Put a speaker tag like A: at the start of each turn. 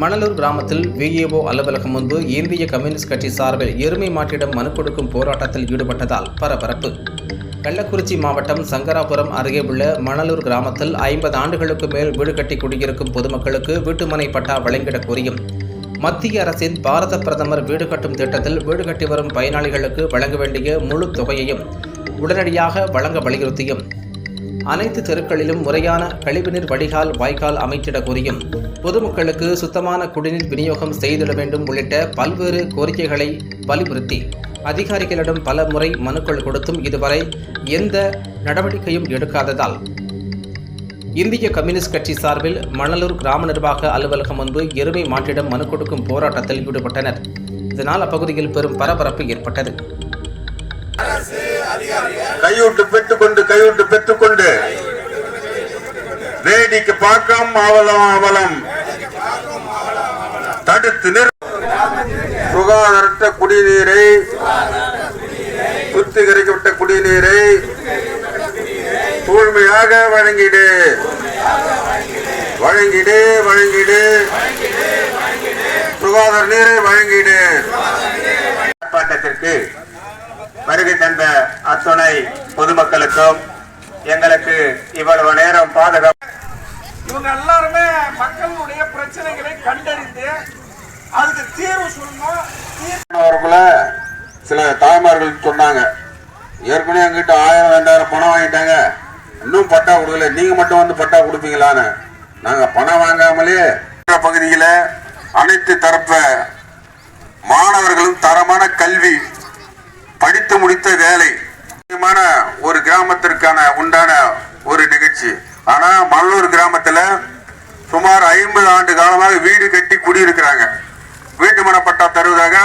A: மணலூர் கிராமத்தில் விஏஓ அலுவலகம் முன்பு இந்திய கம்யூனிஸ்ட் கட்சி சார்பில் எருமை மாட்டிடம் மனு கொடுக்கும் போராட்டத்தில் ஈடுபட்டதால் பரபரப்பு. கள்ளக்குறிச்சி மாவட்டம் சங்கராபுரம் அருகே உள்ள மணலூர் கிராமத்தில் 50 ஆண்டுகளுக்கு மேல் வீடு கட்டி குடியிருக்கும் பொதுமக்களுக்கு வீட்டுமனை பட்டா வழங்கிடக் கோரியும், மத்திய அரசின் பாரத பிரதமர் வீடு கட்டும் திட்டத்தில் வீடு கட்டி வரும் பயனாளிகளுக்கு வழங்க வேண்டிய முழு தொகையையும் உடனடியாக வழங்க வலியுறுத்தியும், அனைத்து தெருக்களிலும் முறையான கழிவுநீர் வடிகால் வாய்க்கால் அமைத்திட கோரியும், பொதுமக்களுக்கு சுத்தமான குடிநீர் விநியோகம் செய்திட வேண்டும் உள்ளிட்ட பல்வேறு கோரிக்கைகளை வலியுறுத்தி அதிகாரிகளிடம் பல முறை மனுக்கள் கொடுத்தும் இதுவரை எந்த நடவடிக்கையும் எடுக்காததால் இந்திய கம்யூனிஸ்ட் கட்சி சார்பில் மணலூர் கிராம நிர்வாக அலுவலகம் முன்பு எருமை மாட்டிடம் மனு கொடுக்கும் போராட்டத்தில் ஈடுபட்டனர். இதனால் அப்பகுதியில் பெரும் பரபரப்பு ஏற்பட்டது.
B: கையூட்டு பெற்றுக்கொண்டு வேடிக்கை பார்க்கும் அவலம் தடுத்து சுகாதாரத்த குடிநீரை சுத்திகரிக்கப்பட்ட குடிநீரை தூய்மையாக வழங்கிடு சுகாதார நீரை வழங்கிடு. ஆர்ப்பாட்டத்திற்கு வருகை தந்த அத்துணை பொதுமக்களுக்கும் எங்களுக்கு இவ்வளவு நேரம் பாதுகாப்பு.
C: இவங்க எல்லாருமே மக்களுடைய பிரச்சனைகளை கண்டறிந்து அதுக்கு தீர்வு சொல்லணும்.
B: சில தாய்மார்கள் சொன்னாங்க, ஏற்கனவே எங்கிட்ட 1000-2000 பணம் வாங்கிட்டாங்க, இன்னும் பட்டா கொடுக்கல, நீங்க மட்டும் வந்து பட்டா கொடுப்பீங்களான்னு. நாங்க பணம் வாங்காமலே பகுதியில அனைத்து தரப்ப மாணவர்களும் தரமான கல்வி படித்து முடித்த வேலை ஒரு கிராமத்திற்கான உண்டான ஒரு நிகழ்ச்சி. ஆனா மணலூர் கிராமத்துல சுமார் 50 ஆண்டு காலமாக வீடு கட்டி குடியிருக்கிறாங்க. வீட்டு மன பட்டா தருவதாக